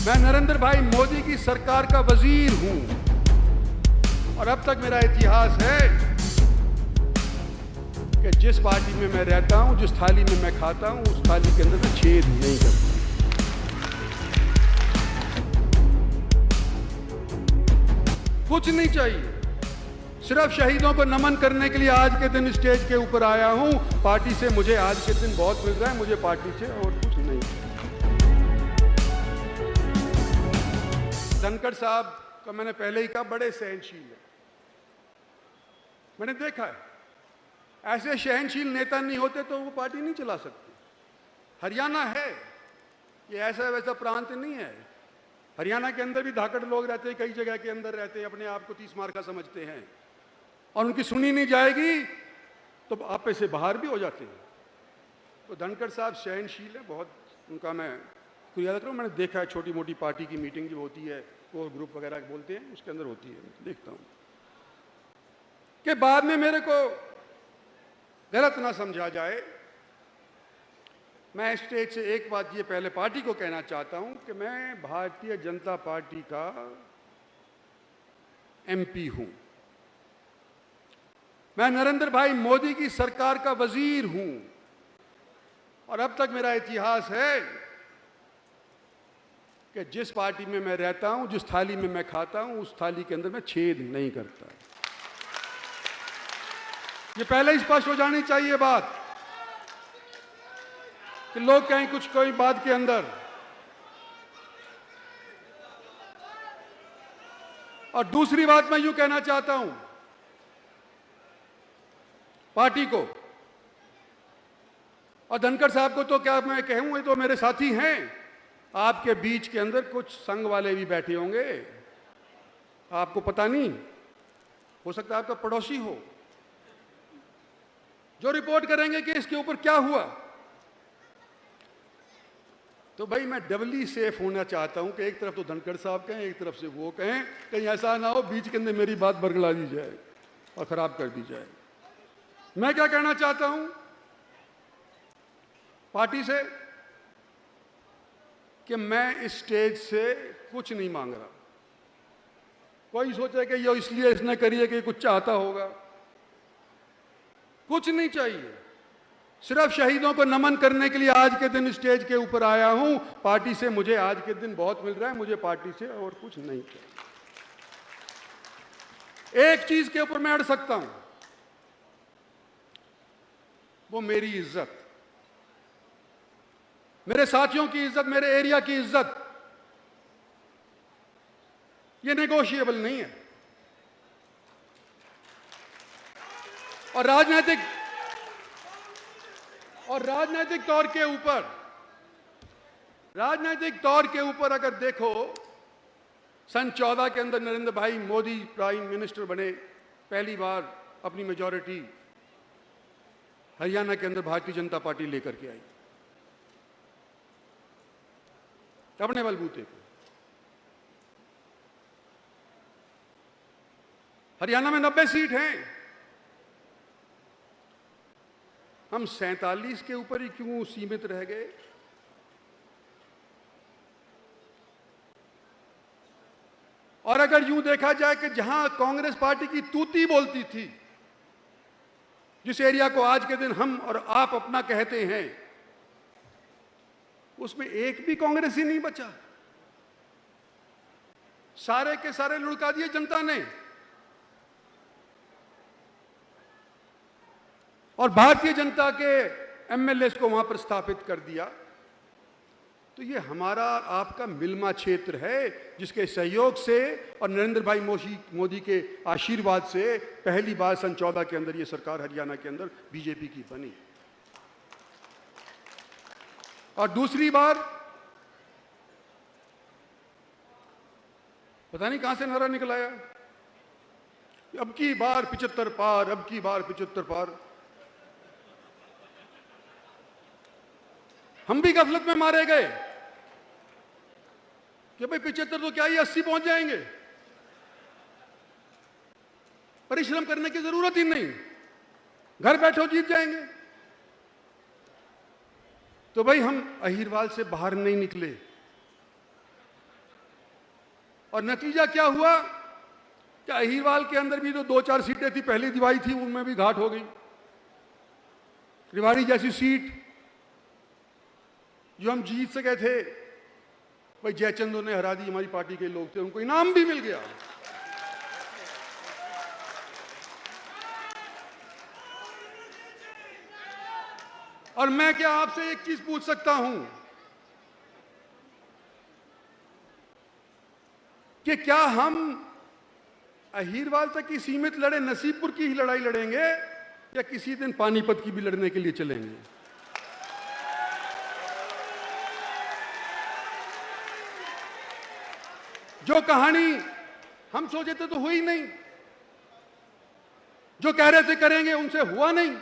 मैं नरेंद्र भाई मोदी की सरकार का वजीर हूं और अब तक मेरा इतिहास है कि जिस पार्टी में मैं रहता हूं, जिस थाली में मैं खाता हूं, उस थाली के अंदर मैं छेद नहीं करता। कुछ नहीं चाहिए, सिर्फ शहीदों को नमन करने के लिए आज के दिन स्टेज के ऊपर आया हूं। पार्टी से मुझे आज के दिन बहुत मिल रहा है, मुझे पार्टी से और कुछ नहीं। धनखड़ साहब का मैंने पहले ही कहा, बड़े सहनशील है। मैंने देखा है, ऐसे सहनशील नेता नहीं होते तो वो पार्टी नहीं चला सकते। हरियाणा है, ये ऐसा वैसा प्रांत नहीं है। हरियाणा के अंदर भी धाकड़ लोग रहते हैं, कई जगह के अंदर रहते हैं, अपने आप को 30 मार का समझते हैं और उनकी सुनी नहीं जाएगी तो आपे से बाहर भी हो जाते हैं। तो धनखड़ साहब सहनशील है बहुत, उनका मैं याद करूँ। मैंने देखा है, छोटी मोटी पार्टी की मीटिंग जो होती है, कोर ग्रुप वगैरह बोलते हैं, उसके अंदर होती है, देखता हूँ कि बाद में मेरे को गलत ना समझा जाए। मैं स्टेज से एक बात ये पहले पार्टी को कहना चाहता हूं कि मैं भारतीय जनता पार्टी का एमपी हूं। मैं नरेंद्र भाई मोदी की सरकार का वजीर हूं और अब तक मेरा इतिहास है कि जिस पार्टी में मैं रहता हूं, जिस थाली में मैं खाता हूं, उस थाली के अंदर मैं छेद नहीं करता। ये पहले ही स्पष्ट हो जानी चाहिए बात कि लोग कहीं कुछ कोई बात के अंदर। और दूसरी बात मैं यूं कहना चाहता हूं पार्टी को और धनखड़ साहब को, तो क्या मैं कहूं, ये तो मेरे साथी हैं। आपके बीच के अंदर कुछ संघ वाले भी बैठे होंगे, आपको पता नहीं, हो सकता है आपका पड़ोसी हो, जो रिपोर्ट करेंगे कि इसके ऊपर क्या हुआ। तो भाई मैं डबली सेफ होना चाहता हूं कि एक तरफ तो धनखड़ साहब कहें, एक तरफ से वो कहें, कहीं ऐसा ना हो बीच के अंदर मेरी बात बरगला दी जाए और खराब कर दी जाए। मैं क्या कहना चाहता हूं पार्टी से कि मैं इस स्टेज से कुछ नहीं मांग रहा। कोई सोचे कि ये इसलिए इसने करी है कि कुछ चाहता होगा, कुछ नहीं चाहिए, सिर्फ शहीदों को नमन करने के लिए आज के दिन स्टेज के ऊपर आया हूं। पार्टी से मुझे आज के दिन बहुत मिल रहा है, मुझे पार्टी से और कुछ नहीं चाहिए। एक चीज के ऊपर मैं अड़ सकता हूं, वो मेरी इज्जत, मेरे साथियों की इज्जत, मेरे एरिया की इज्जत। ये नेगोशिएबल नहीं है। और राजनीतिक तौर के ऊपर अगर देखो, सन 14 के अंदर नरेंद्र भाई मोदी प्राइम मिनिस्टर बने, पहली बार अपनी मेजॉरिटी हरियाणा के अंदर भारतीय जनता पार्टी लेकर के आई अपने बलबूते पे। हरियाणा में 90 सीट हैं, हम 47 के ऊपर ही क्यों सीमित रह गए? और अगर यूं देखा जाए कि जहां कांग्रेस पार्टी की तूती बोलती थी, जिस एरिया को आज के दिन हम और आप अपना कहते हैं, उसमें एक भी कांग्रेसी नहीं बचा। सारे के सारे लुढ़का दिए जनता ने और भारतीय जनता के एमएलए को वहां पर स्थापित कर दिया। तो ये हमारा आपका मिलमा क्षेत्र है, जिसके सहयोग से और नरेंद्र भाई मोदी के आशीर्वाद से पहली बार सन 14 के अंदर ये सरकार हरियाणा के अंदर बीजेपी की बनी। और दूसरी बार पता नहीं कहां से नारा निकल आया, अब की बार 75 पार, अब की बार 75 पार। हम भी गफलत में मारे गए कि भाई 75 तो क्या ही 80 पहुंच जाएंगे, परिश्रम करने की जरूरत ही नहीं, घर बैठो जीत जाएंगे। तो भाई हम अहिरवाल से बाहर नहीं निकले, और नतीजा क्या हुआ कि अहीरवाल के अंदर भी जो 2-4 सीटें थी, पहली दिवाई थी, उनमें भी घाट हो गई। रेवाड़ी जैसी सीट जो हम जीत सके थे, भाई जयचंद ने हरा दी, हमारी पार्टी के लोग थे, उनको इनाम भी मिल गया। और मैं क्या आपसे एक चीज पूछ सकता हूं कि क्या हम अहीरवाल तक की सीमित लड़े, नसीबपुर की ही लड़ाई लड़ेंगे या किसी दिन पानीपत की भी लड़ने के लिए चलेंगे? जो कहानी हम सोचे थे तो हुई नहीं, जो कह रहे थे करेंगे उनसे हुआ नहीं,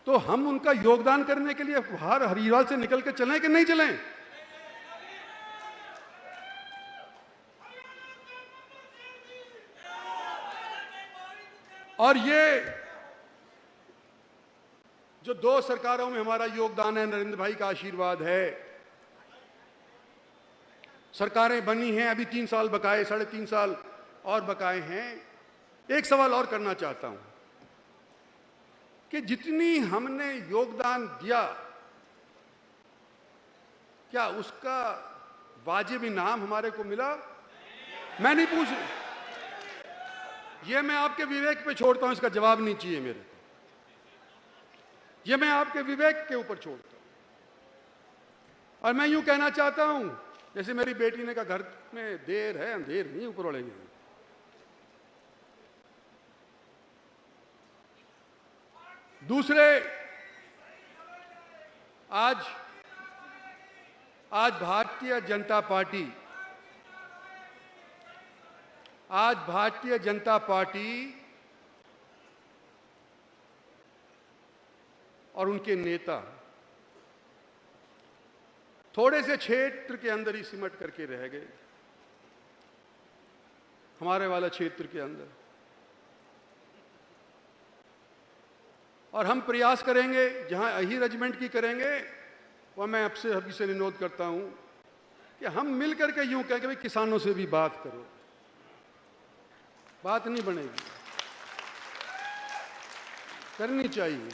तो हम उनका योगदान करने के लिए अहीरवाल से निकल के चलें कि नहीं चलें? और ये जो 2 सरकारों में हमारा योगदान है, नरेंद्र भाई का आशीर्वाद है, सरकारें बनी हैं, अभी 3 साल बकाए, 3.5 साल और बकाए हैं। एक सवाल और करना चाहता हूं कि जितनी हमने योगदान दिया, क्या उसका वाजिब इनाम हमारे को मिला? मैं नहीं पूछ, ये मैं आपके विवेक पे छोड़ता हूं, इसका जवाब नहीं चाहिए मेरे को, ये मैं आपके विवेक के ऊपर छोड़ता हूं। और मैं यूं कहना चाहता हूं, जैसे मेरी बेटी ने कहा, घर में देर है अंधेर नहीं, ऊपर वाले में। दूसरे, आज भारतीय जनता पार्टी और उनके नेता थोड़े से क्षेत्र के अंदर ही सिमट करके रह गए, हमारे वाला क्षेत्र के अंदर। और हम प्रयास करेंगे, जहां अही रेजिमेंट की करेंगे, वह मैं आपसे अभी से अनुरोध करता हूं कि हम मिल करके यूं कहें कि भाई किसानों से भी बात करो। बात नहीं बनेगी, करनी चाहिए।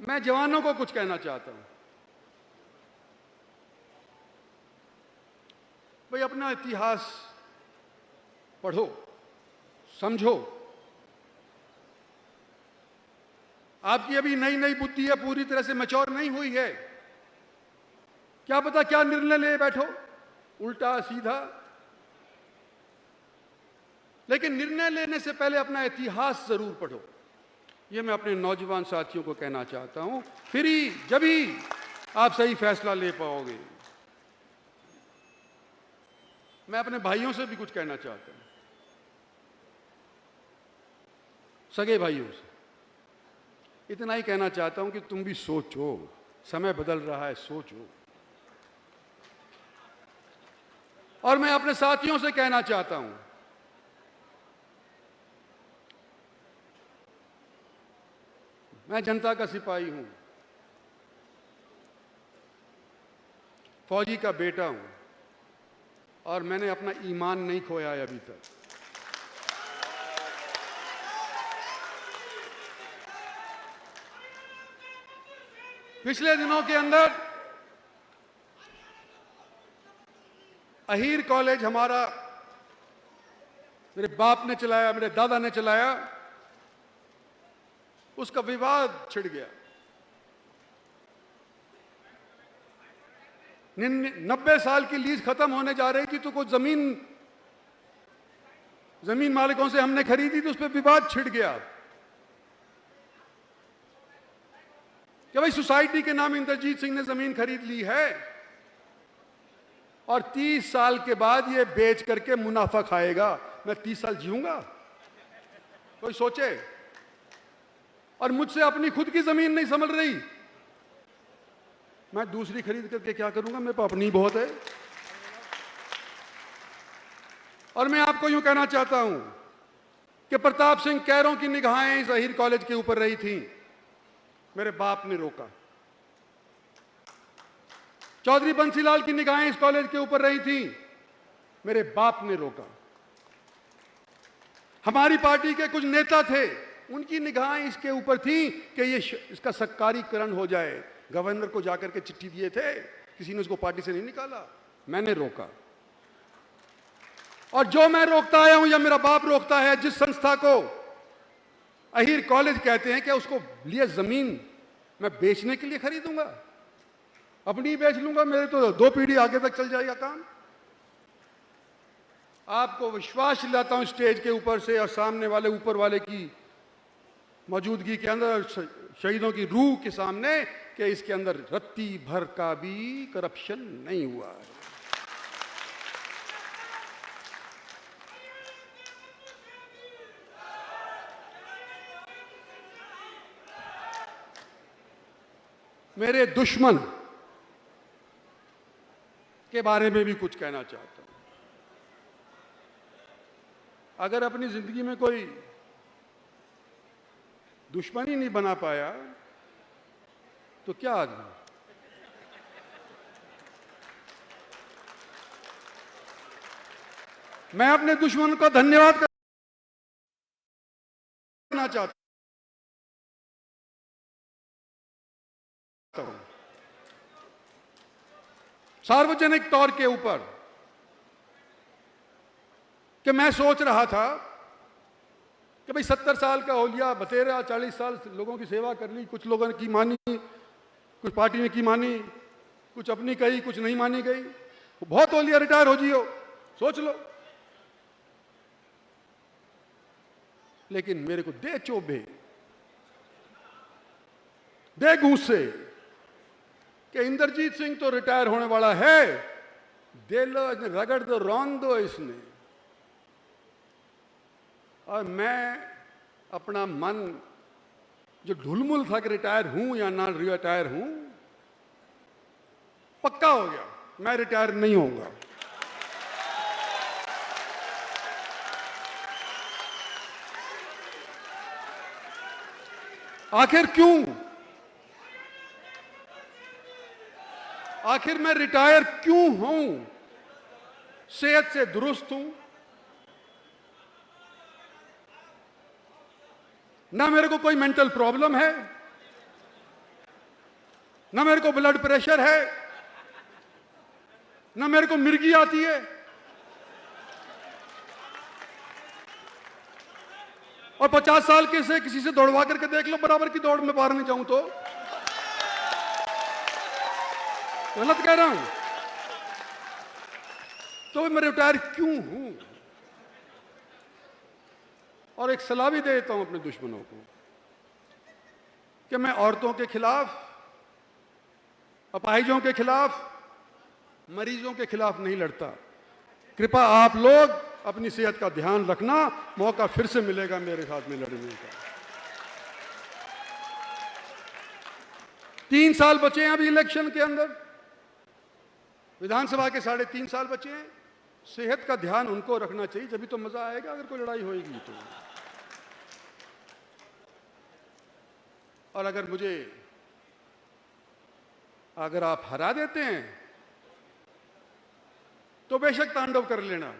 मैं जवानों को कुछ कहना चाहता हूं, भाई अपना इतिहास पढ़ो, समझो। आपकी अभी नई नई बुद्धि है, पूरी तरह से मैच्योर नहीं हुई है, क्या पता क्या निर्णय ले बैठो, उल्टा सीधा। लेकिन निर्णय लेने से पहले अपना इतिहास जरूर पढ़ो, ये मैं अपने नौजवान साथियों को कहना चाहता हूं। फिर ही जब ही आप सही फैसला ले पाओगे। मैं अपने भाइयों से भी कुछ कहना चाहता हूं, सगे भाइयों से इतना ही कहना चाहता हूं कि तुम भी सोचो, समय बदल रहा है, सोचो। और मैं अपने साथियों से कहना चाहता हूं, मैं जनता का सिपाही हूं, फौजी का बेटा हूं, और मैंने अपना ईमान नहीं खोया है अभी तक। पिछले दिनों के अंदर अहीर कॉलेज हमारा, मेरे बाप ने चलाया, मेरे दादा ने चलाया, उसका विवाद छिड़ गया। 90 साल की लीज खत्म होने जा रही थी, तो कुछ जमीन मालिकों से हमने खरीदी थी, उस पर विवाद छिड़ गया कि भाई सोसाइटी के नाम इंद्रजीत सिंह ने जमीन खरीद ली है और 30 साल के बाद ये बेच करके मुनाफा खाएगा। मैं 30 साल जीऊंगा? कोई सोचे। और मुझसे अपनी खुद की जमीन नहीं संभल रही, मैं दूसरी खरीद करके क्या करूंगा? मेरे पास अपनी बहुत है। और मैं आपको यूं कहना चाहता हूं कि प्रताप सिंह कैरों की निगाहें इस अहीर कॉलेज के ऊपर रही थी, मेरे बाप ने रोका। चौधरी बंसीलाल की निगाहें इस कॉलेज के ऊपर रही थी, मेरे बाप ने रोका। हमारी पार्टी के कुछ नेता थे, उनकी निगाहें इसके ऊपर थी कि इसका सरकारीकरण हो जाए। गवर्नर को जाकर के चिट्ठी दिए थे, किसी ने उसको पार्टी से नहीं निकाला, मैंने रोका। और जो मैं रोकता आया हूं या मेरा बाप रोकता है, जिस संस्था को अहीर कॉलेज कहते हैं, क्या उसको लिए जमीन मैं बेचने के लिए खरीदूंगा? अपनी बेच लूंगा, मेरे तो 2 पीढ़ी आगे तक चल जाएगा काम। आपको विश्वास दिलाता हूं स्टेज के ऊपर से और सामने वाले ऊपर वाले की मौजूदगी के अंदर, शहीदों की रूह के सामने, कि इसके अंदर रत्ती भर का भी करप्शन नहीं हुआ है। मेरे दुश्मन के बारे में भी कुछ कहना चाहता हूं। अगर अपनी जिंदगी में कोई दुश्मन ही नहीं बना पाया तो क्या आदमी? मैं अपने दुश्मन को धन्यवाद करना चाहता हूं। सार्वजनिक तौर के ऊपर कि मैं सोच रहा था कि भाई 70 साल का हो लिया, बतेरा 40 साल लोगों की सेवा कर ली, कुछ लोगों ने की मानी, कुछ पार्टी ने की मानी, कुछ अपनी कही, कुछ नहीं मानी गई, बहुत हो लिया, रिटायर हो जियो, सोच लो। लेकिन मेरे को दे चोभे, दे गुस्से कि इंद्रजीत सिंह तो रिटायर होने वाला है, दे लो, रगड़ दो, रौन दो इसने। और मैं अपना मन जो ढुलमुल था कि रिटायर हूं या ना रिटायर हूं, पक्का हो गया, मैं रिटायर नहीं होऊंगा। आखिर क्यों? आखिर मैं रिटायर क्यों हूं? सेहत से दुरुस्त हूं, ना मेरे को कोई मेंटल प्रॉब्लम है, ना मेरे को ब्लड प्रेशर है, ना मेरे को मिर्गी आती है, और 50 साल के से किसी से दौड़वा करके देख लो, बराबर की दौड़ में पार नहीं जाऊं तो गलत कह रहा हूं? तो मैं रिटायर क्यों हूं? और एक सलाह भी देता हूं अपने दुश्मनों को कि मैं औरतों के खिलाफ, अपाहिजों के खिलाफ, मरीजों के खिलाफ नहीं लड़ता। कृपया आप लोग अपनी सेहत का ध्यान रखना, मौका फिर से मिलेगा मेरे साथ में लड़ने का। 3 साल बचे हैं अभी इलेक्शन के अंदर, विधानसभा के 3.5 साल बचे हैं। सेहत का ध्यान उनको रखना चाहिए, जब भी तो मजा आएगा अगर कोई लड़ाई होगी तो। और अगर आप हरा देते हैं तो बेशक तांडव कर लेना,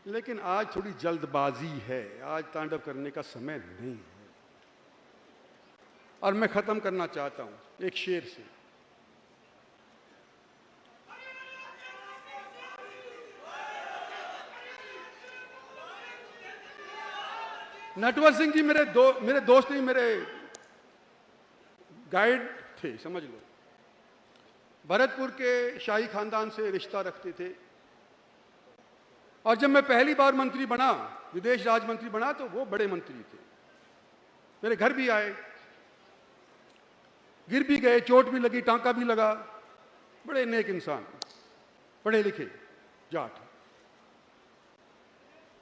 लेकिन आज थोड़ी जल्दबाजी है, आज तांडव करने का समय नहीं है। और मैं खत्म करना चाहता हूं एक शेर से। नटवर सिंह जी मेरे दोस्त नहीं, मेरे गाइड थे, समझ लो। भरतपुर के शाही खानदान से रिश्ता रखते थे। और जब मैं पहली बार मंत्री बना, विदेश राज्य मंत्री बना, तो वो बड़े मंत्री थे। मेरे घर भी आए, गिर भी गए, चोट भी लगी, टांका भी लगा। बड़े नेक इंसान, पढ़े लिखे जाट।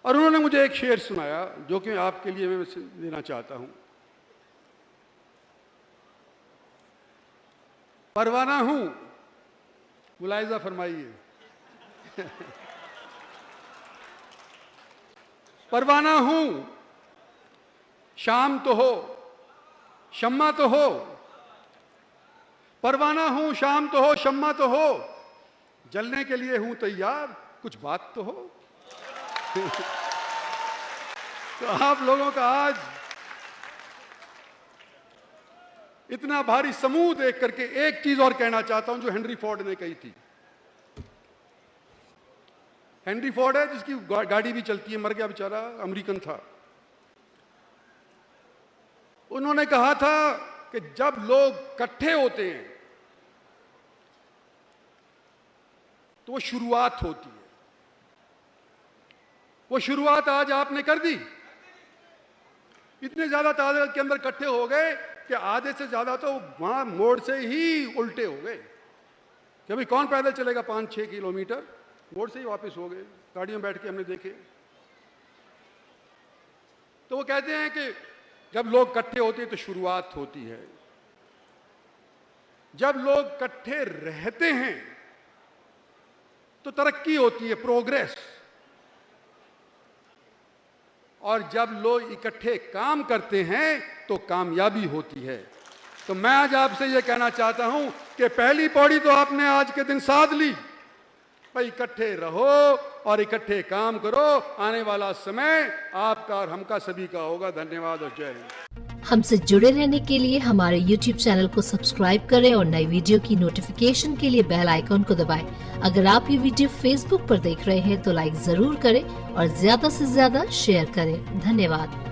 और उन्होंने मुझे एक शेर सुनाया जो कि आपके लिए मैं देना चाहता हूं। परवाना हूं, मुलाहिजा फरमाइए। परवाना हूं, शाम तो हो, शम्मा तो हो। परवाना हूं, शाम तो हो, शम्मा तो हो, जलने के लिए हूं तैयार, कुछ बात तो हो। तो आप लोगों का आज इतना भारी समूह देख करके एक चीज और कहना चाहता हूं जो हेनरी फोर्ड ने कही थी। हेनरी फोर्ड है जिसकी गाड़ी भी चलती है, मर गया बेचारा, अमेरिकन था। उन्होंने कहा था कि जब लोग इकट्ठे होते हैं तो वो शुरुआत होती है। वो शुरुआत आज आपने कर दी। इतने ज्यादा तादाद के अंदर इकट्ठे हो गए कि आधे से ज्यादा तो वहां मोड़ से ही उल्टे हो गए कि भाई कौन पैदल चलेगा 5-6 किलोमीटर, मोड़ से ही वापस हो गए। गाड़ियों में बैठ के हमने देखे। तो वो कहते हैं कि जब लोग इकट्ठे होते हैं तो शुरुआत होती है, जब लोग इकट्ठे रहते हैं तो तरक्की होती है, प्रोग्रेस, और जब लोग इकट्ठे काम करते हैं तो कामयाबी होती है। तो मैं आज आपसे यह कहना चाहता हूं कि पहली पौड़ी तो आपने आज के दिन साध ली, भाई इकट्ठे रहो और इकट्ठे काम करो। आने वाला समय आपका और हमका सभी का होगा। धन्यवाद और जय हिंद। हमसे जुड़े रहने के लिए हमारे YouTube चैनल को सब्सक्राइब करें और नई वीडियो की नोटिफिकेशन के लिए बेल आइकॉन को दबाएं। अगर आप ये वीडियो Facebook पर देख रहे हैं तो लाइक जरूर करें और ज्यादा से ज्यादा शेयर करें। धन्यवाद।